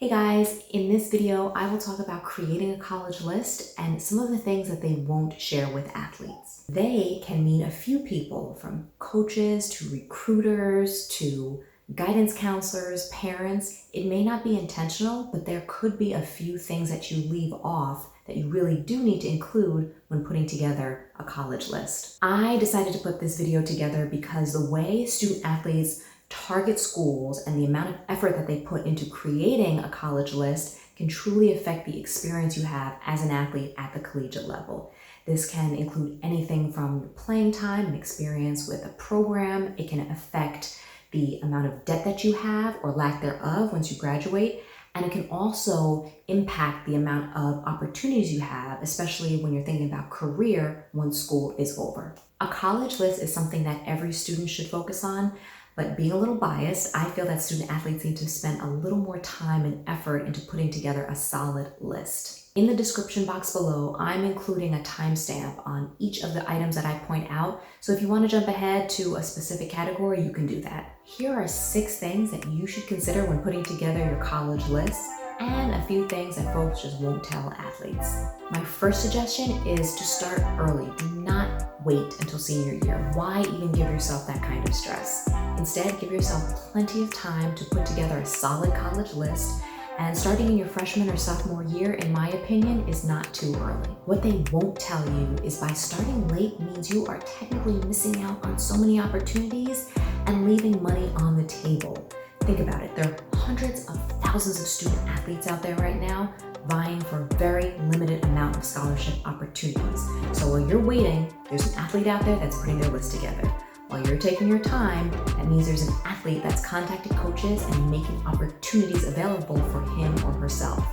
Hey guys, in this video, I will talk about creating a college list and some of the things that they won't share with athletes. They can mean a few people, from coaches to recruiters to guidance counselors, parents. It may not be intentional, but there could be a few things that you leave off that you really do need to include when putting together a college list. I decided to put this video together because the way student athletes target schools and the amount of effort that they put into creating a college list can truly affect the experience you have as an athlete at the collegiate level. This can include anything from playing time and experience with a program. It can affect the amount of debt that you have or lack thereof once you graduate. And it can also impact the amount of opportunities you have, especially when you're thinking about career once school is over. A college list is something that every student should focus on. But being a little biased, I feel that student athletes need to spend a little more time and effort into putting together a solid list. In the description box below, I'm including a timestamp on each of the items that I point out. So if you want to jump ahead to a specific category, you can do that. Here are 6 things that you should consider when putting together your college list, and a few things that folks just won't tell athletes. My first suggestion is to start early. Do not wait until senior year. Why even give yourself that kind of stress? Instead, give yourself plenty of time to put together a solid college list, and starting in your freshman or sophomore year, in my opinion, is not too early. What they won't tell you is by starting late means you are technically missing out on so many opportunities and leaving money on the table. Think about it. There are hundreds of thousands of student athletes out there right now vying for a very limited amount of scholarship opportunities. So while you're waiting, there's an athlete out there that's putting their list together. While you're taking your time, that means there's an athlete that's contacted coaches and making opportunities available for him or herself.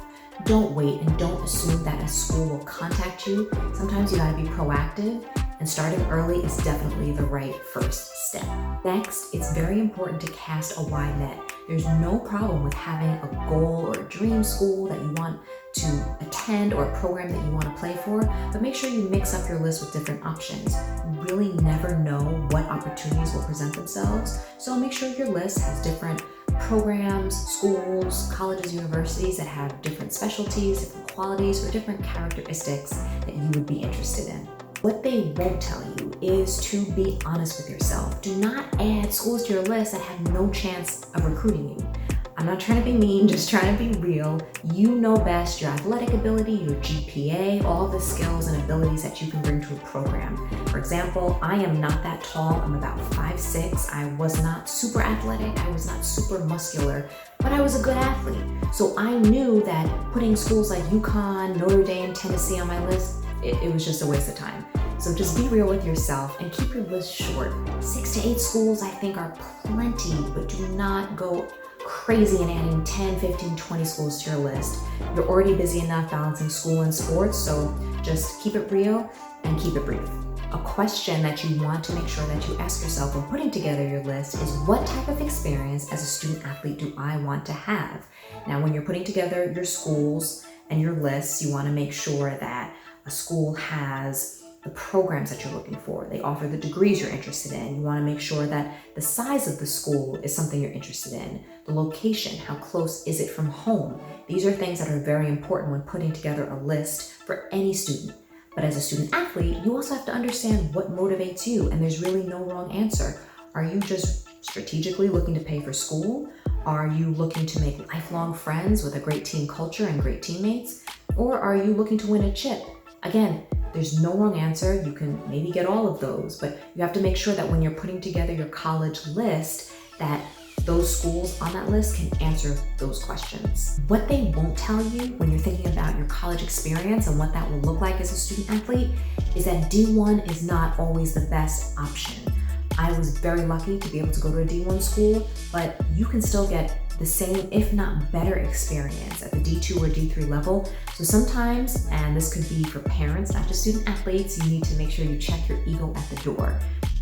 Don't wait and don't assume that a school will contact you. Sometimes you gotta be proactive, and starting early is definitely the right first step. Next, it's very important to cast a wide net. There's no problem with having a goal or a dream school that you want to attend or a program that you want to play for, but make sure you mix up your list with different options. You really never know what opportunities will present themselves, so make sure your list has different programs, schools, colleges, universities that have different specialties, different qualities, or different characteristics that you would be interested in. What they won't tell you is to be honest with yourself. Do not add schools to your list that have no chance of recruiting you. I'm not trying to be mean, just trying to be real. You know best your athletic ability, your GPA, all the skills and abilities that you can bring to a program. For example, I am not that tall. I'm about 5'6". I was not super athletic. I was not super muscular, but I was a good athlete. So I knew that putting schools like UConn, Notre Dame, Tennessee on my list, it was just a waste of time. So just be real with yourself and keep your list short. 6 to 8 schools I think are plenty, but do not go crazy and adding 10, 15, 20 schools to your list. You're already busy enough balancing school and sports, so just keep it real and keep it brief. A question that you want to make sure that you ask yourself when putting together your list is, what type of experience as a student athlete do I want to have? Now, when you're putting together your schools and your lists, you want to make sure that a school has the programs that you're looking for. They offer the degrees you're interested in. You want to make sure that the size of the school is something you're interested in. The location, how close is it from home? These are things that are very important when putting together a list for any student. But as a student athlete, you also have to understand what motivates you, and there's really no wrong answer. Are you just strategically looking to pay for school? Are you looking to make lifelong friends with a great team culture and great teammates? Or are you looking to win a chip? Again, there's no wrong answer. You can maybe get all of those, but you have to make sure that when you're putting together your college list, that those schools on that list can answer those questions. What they won't tell you when you're thinking about your college experience and what that will look like as a student athlete is that D1 is not always the best option. I was very lucky to be able to go to a D1 school, but you can still get the same, if not better, experience at the D2 or D3 level. So sometimes, and this could be for parents, not just student athletes, you need to make sure you check your ego at the door.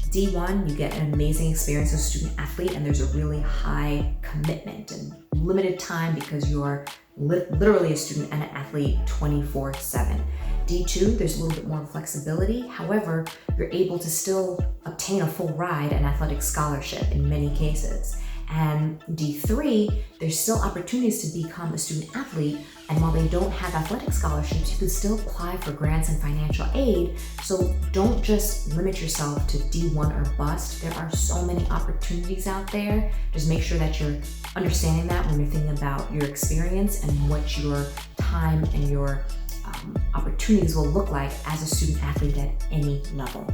D1, you get an amazing experience as a student athlete, and there's a really high commitment and limited time because you're literally a student and an athlete 24/7. D2, there's a little bit more flexibility. However, you're able to still obtain a full ride and athletic scholarship in many cases. And D3, there's still opportunities to become a student athlete, and while they don't have athletic scholarships, you can still apply for grants and financial aid. So don't just limit yourself to D1 or bust. There are so many opportunities out there. Just make sure that you're understanding that when you're thinking about your experience and what your time and your opportunities will look like as a student athlete at any level.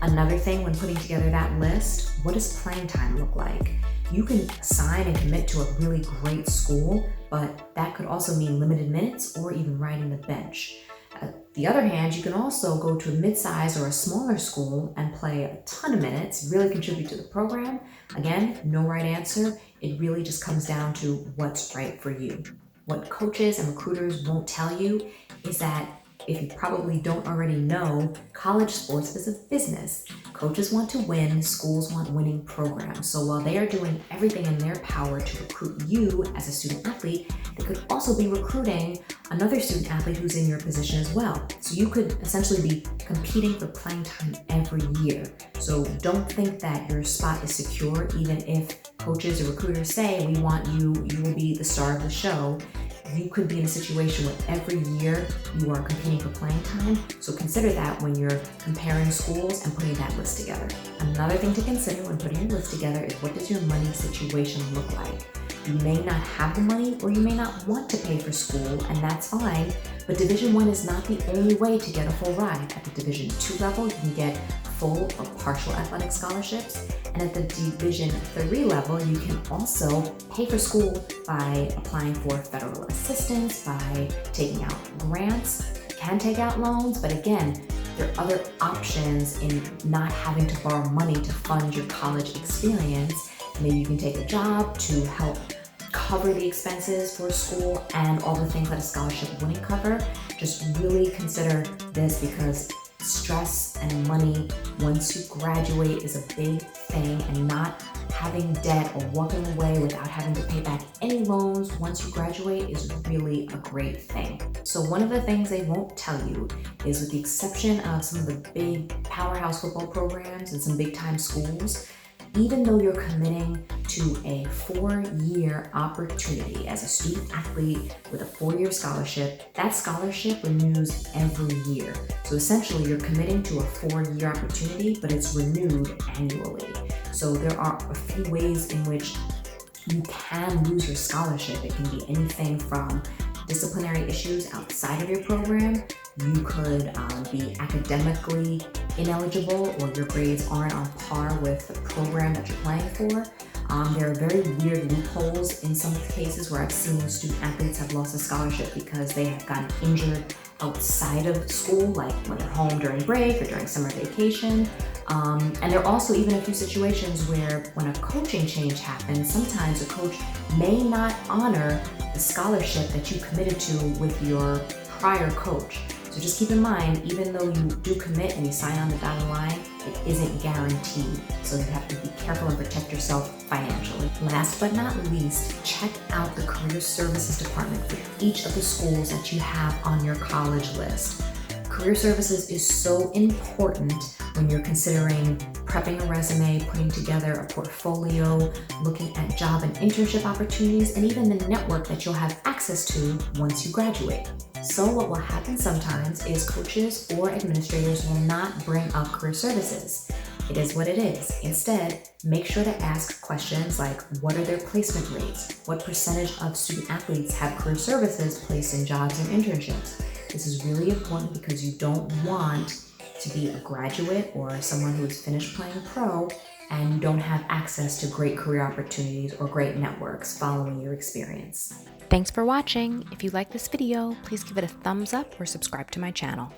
Another thing when putting together that list, what does playing time look like? You can sign and commit to a really great school, but that could also mean limited minutes or even riding the bench. On the other hand, you can also go to a mid-size or a smaller school and play a ton of minutes, really contribute to the program. Again, no right answer. It really just comes down to what's right for you. What coaches and recruiters won't tell you is that, if you probably don't already know, college sports is a business. Coaches want to win, schools want winning programs. So while they are doing everything in their power to recruit you as a student athlete, they could also be recruiting another student athlete who's in your position as well. So you could essentially be competing for playing time every year. So don't think that your spot is secure, even if coaches or recruiters say, we want you, you will be the star of the show. You could be in a situation where every year you are competing for playing time. So consider that when you're comparing schools and putting that list together. Another thing to consider when putting your list together is, what does your money situation look like? You may not have the money, or you may not want to pay for school, and that's fine. But Division I is not the only way to get a full ride. At the Division II level, you can get full or partial athletic scholarships. And at the Division III level, you can also pay for school by applying for federal assistance, by taking out grants. You can take out loans, but again, there are other options in not having to borrow money to fund your college experience. Maybe you can take a job to help cover the expenses for school and all the things that a scholarship wouldn't cover. Just really consider this, because stress and money once you graduate is a big thing, and not having debt or walking away without having to pay back any loans once you graduate is really a great thing. So one of the things they won't tell you is, with the exception of some of the big powerhouse football programs and some big time schools, even though you're committing to a 4-year opportunity as a student athlete with a 4-year scholarship, that scholarship renews every year. So essentially you're committing to a 4-year opportunity, but it's renewed annually. So there are a few ways in which you can lose your scholarship. It can be anything from disciplinary issues outside of your program. You could be academically ineligible, or your grades aren't on par with the program that you're playing for. There are very weird loopholes in some cases where I've seen student athletes have lost a scholarship because they have gotten injured outside of school, like when they're home during break or during summer vacation. And there are also even a few situations where, when a coaching change happens, sometimes a coach may not honor the scholarship that you committed to with your prior coach. So just keep in mind, even though you do commit and you sign on the dotted line, it isn't guaranteed. So you have to be careful and protect yourself financially. Last but not least, check out the Career Services Department for each of the schools that you have on your college list. Career Services is so important when you're considering prepping a resume, putting together a portfolio, looking at job and internship opportunities, and even the network that you'll have access to once you graduate. So what will happen sometimes is coaches or administrators will not bring up career services. It is what it is. Instead, make sure to ask questions like, what are their placement rates? What percentage of student athletes have career services placed in jobs and internships? This is really important because you don't want to be a graduate or someone who has finished playing pro and you don't have access to great career opportunities or great networks following your experience. Thanks for watching. If you like this video, please give it a thumbs up or subscribe to my channel.